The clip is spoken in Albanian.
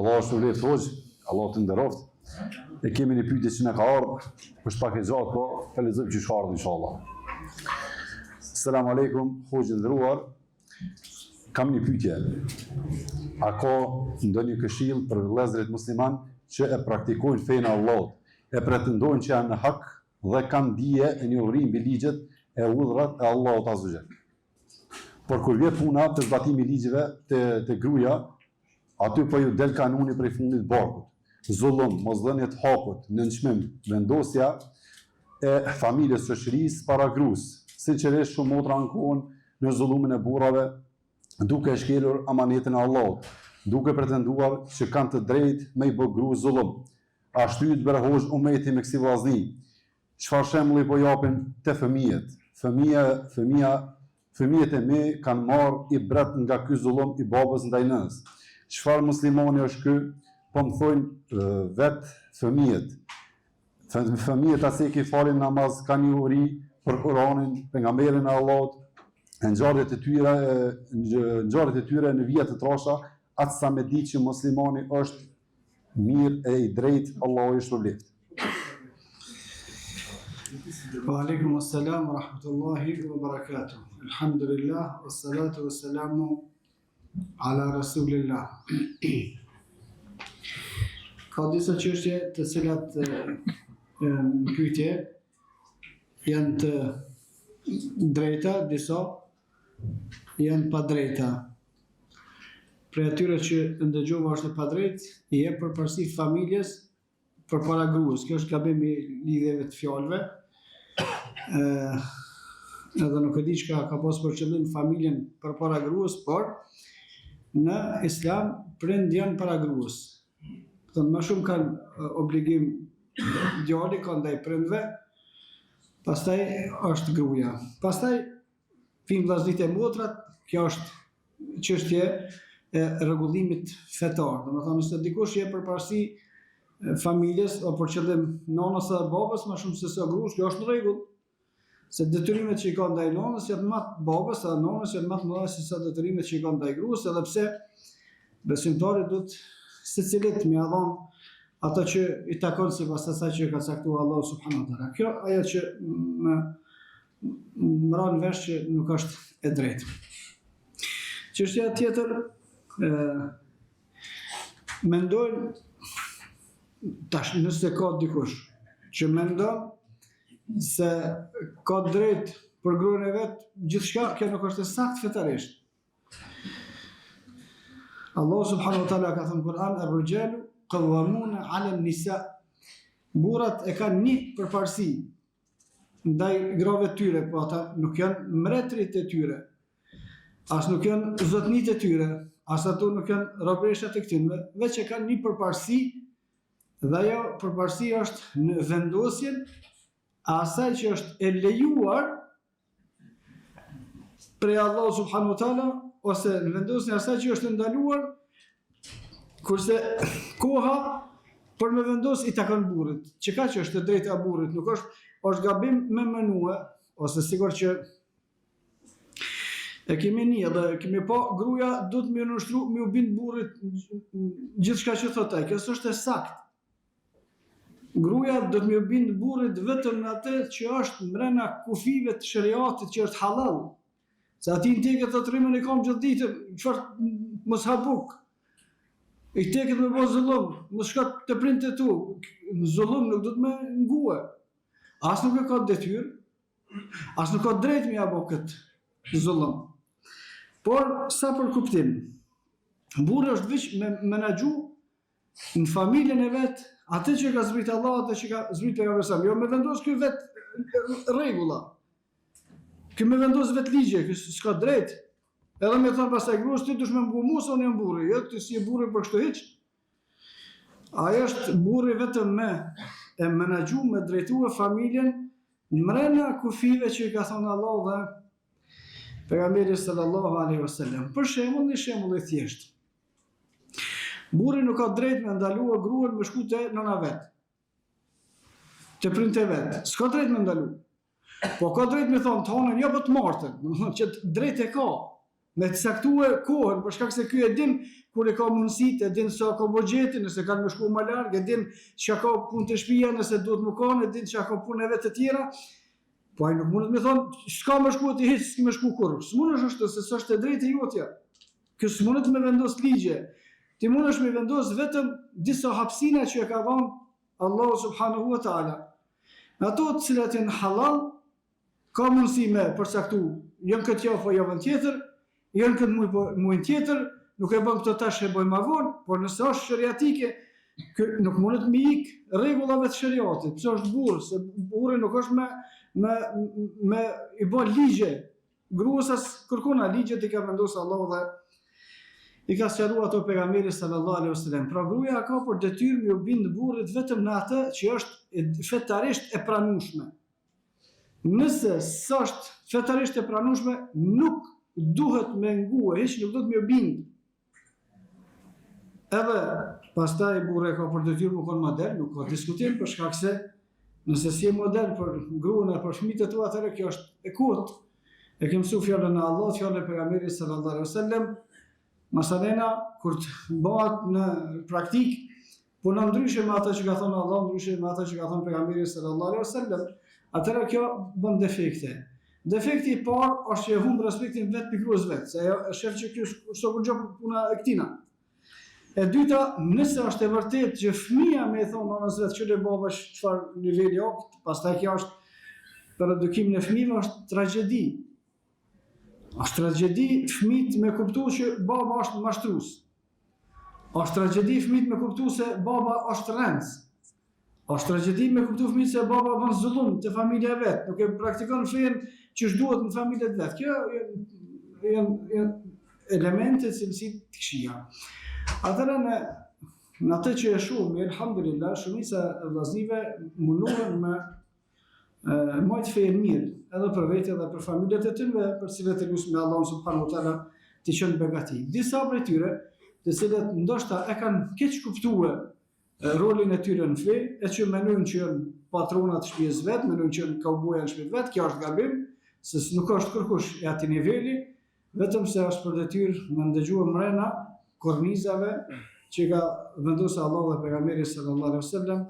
Allah është të vleftë hoxh, Allah të nderoft. E kemi një pyetje që na ka ardhur, është pak e gjatë, po ta lexojmë që ka ardhur inshallah. Selam aleikum, hoxh nderuar. Kam një pyetje. A ka ndonjë këshill për vëllezërit musliman që e praktikojnë fenë e Allahut, e pretendojnë që janë në hak dhe kanë dije e njohuri mbi ligjet e udhrat e Allahut azza wa jall. Por kur vjen puna të zbatimi i ligjeve te gruaja, aty po ju del kanuni prej fundit të barkut. Zullum, mosdhënie të haput, nënçmim, vendosja e familjes së shoqërisë para gruas. Sinqerisht shumë motra ankohen në zullumin e burrave, duke shkelur amanetin e Allahut, duke pretenduar që kanë të drejtë me i bë gruas zullum. Ashtu të bërhosh umeti me kësi vllazni. Çfarë shembulli po japin te fëmijët? Fëmijët e mi kanë marrë i bret nga ky zullum i babës ndaj nënës. Çfarë muslimani është ky? Po më thonë vetë fëmijët. Fëmijët asë që falin namaz kanë njohuri për Kur'anin, pejgamberin e Allahut, ngjarjet e tyre në vjet të trasha, atë sa me di që muslimani është mirë e i drejtë, Allahu i shpërblet. Wa alaikum assalam wa rahmatullahi wa barakatuh. Alhamdulillah, wassalatu wassalamu ala rasulillah. Ka disa çështje të cilat në pyetje janë të drejta, disa janë pa drejta. Për atyre që ndëgjova është e pa drejt, i jep përparësi familjes përpara gruas. Kjo është gabim i lidhjeve të fjalëve. Edhe nuk e di çka ka pas për qëllim familjen përpara gruas, por në Islam prind janë para gruas. Thënë më shumë kanë obligim djali ka ndaj prindve, pastaj është gruaja. Pastaj vijnë vllaznitë e motrat, kjo është çështje e rregullimit fetar. Domethënë nëse dikush jep përparësi familjes o për qëllim nonës dhe babës më shumë se sa gruas, kjo është në rregull. Se detyrimet që i ka ndaj nonës janë më të babës, edhe nonës janë më të mëdha se sa detyrimet që i ka ndaj gruas, edhe pse besimtari duhet secilit me ia dhon ato që i takon sipas asaj që ka caktuar Allahu subhanahu wa taala. Kjo ajo që më ran vesh që nuk është e drejtë. Çështja tjetër, mendojnë tash nëse ka dikush që mendon se ka drejt për gruan e vet, gjithçka kjo nuk është e saktë fetarisht. Allah subhanahu wa taala ka thënë në Kur'an, "Ar-rijalu qawwamuna 'ala an-nisa." Burrat e kanë një përparësi ndaj grave të tyre, po ata nuk janë mbretërit e tyre, as nuk janë zotnit e tyre, as ato nuk janë robreshat e këtyre, veç e kanë një përparësi, dhe ajo përparësi është në vendosjen asaj që është e lejuar prej Allah subhanahu wa taala, ose në vendosjen asaj që është ndaluar, kurse koha për me vendos i takon burrit. Çka që është e drejta e burrit, nuk është gabim me menue, ose sigur që e kemi një dhe kemi pa gruaja duhet me nushtru, me u bind burrit gjithçka që thotë ai. Kjo është e saktë. Gruaja do të më bind burrit vetëm në atë që është mbrana kufive të shariatit që është halal. Se ati në teket të rrimën e kam gjithë ditën, qëfar mos habuk. I teket me bo zullum, mos shkat të prind të tu. Zullum nuk do të me ngue. As nuk e ka detyrë, as nuk ka drejt me abo këtë zullum. Por, sa për kuptim, burri është veç me menaxhu në familjen e vetë, atë që ka zbrit Allah, atë që ka zbrit pejgamberi, jo me vendos kjo vetë rregulla. Kjo me vendos vetë ligje, kjo s'ka drejt. Edhe me thonë pastaj gruas, ti dush me mbu mua se unë jam burri, jo ti si e burri për kështu hiç. Ajo është burri vetëm me e menaxhu, me drejtue familjen mrena kufive që i ka thonë Allah dhe pejgamberi sallallahu alaihi wasallam. Për shembull, një shembull i thjeshtë. Burri nuk ka drejt me ndalua gruan me shku te nëna vet. Te prindët e vet. S'ka drejt me ndalu. Po ka drejt me thonë të honën, jo po të martën. Domethënë që drejt e ka. me të caktue kohën, për shkak se ky e din kur e ka mundësitë, e din sa ka buxhetin, nëse kanë më shku më larg, e din çka ka punë të shtëpia, nëse duhet më kanë, e din çka ka punëve të tjera. Po ai nuk mundet me thonë, s'ka më shku ti hiç, s'ke më shku kurrë. S'mundesh ashtu, se s'është e drejtë jotja. Kjo s'mundet me vendos ligje. Ti mundesh me vendos vetëm disa hapësina që e ka dhënë Allahu subhanahu wa taala. Ato të cilat janë halal, ka mundësi me përcaktu, janë këtë javë po javën tjetër, janë këtë muajin tjetër, nuk e bën këto tash e bëjmë më vonë, por nëse është shariatike, nuk mundet me ik rregullave të shariatit. Pse është burr, se burri nuk është me i bën ligje. Gruas as kërkona ligjet i ka vendosur Allahu dhe i ka sqaruar ato pejgamberi sallallahu alaihi wasallam. Pra gruaja ka për detyrë me u bind burrit vetëm në atë që është fetarisht e pranueshme. Nëse s'është fetarisht e pranueshme, nuk duhet me ngue, hiç nuk duhet me u bind. Edhe pastaj burri ka për detyrë me qenë model, nuk ka diskutim për shkak se nëse si e model për gruan e për fëmijët e tu, atëherë kjo është e kot. E kemi mësuar fjalën e Allahut, fjalën e pejgamberit sallallahu alaihi wasallam. Masalena, kur të bëhet në praktik, punon ndryshe me atë që ka thënë Allah, ndryshe me atë që ka thënë pejgamberi sallallahu alaihi wasallam, atëherë kjo bën defekte. Defekti i parë është që e humb respektin vetë për gruas vetë, se ajo e shef që kjo s'o gjë puna e këtina. E dyta, nëse është e vërtet që fëmia me thonë nënës vetë që le babash çfarë niveli është, pastaj kjo është për edukimin e fëmijëve është tragjedi. Është tragjedi fëmijët me kuptu që baba është mashtrues. Është tragjedi fëmijët me kuptu se baba është rrens. Është tragjedi me kuptu fëmijët se baba bën zullum te familja vet, nuk e praktikon fen që duhet në familjet vet. Kjo janë elemente cilësi të këqija. Atëra në atë që e shumë, elhamdulillah, shumica e vllaznive mundohen me majtë fejën mirë, edhe për vete edhe për familjet e tyre, për cilët e lutem me Allahun subhanahu wa taala të qenë begati. Disa prej tyre, të cilët ndoshta e kanë keq kuptuar rolin e tyre në fe, e që mendojnë që janë patronat të shtëpisë vet, mendojnë që janë kauboja në shtëpi vet, kjo është gabim, se nuk është kërkush e atij niveli, vetëm se është për detyrë me ndëgjuar mrena kornizave që ka vendosur Allahu dhe pejgamberi sallallahu alaihi wasallam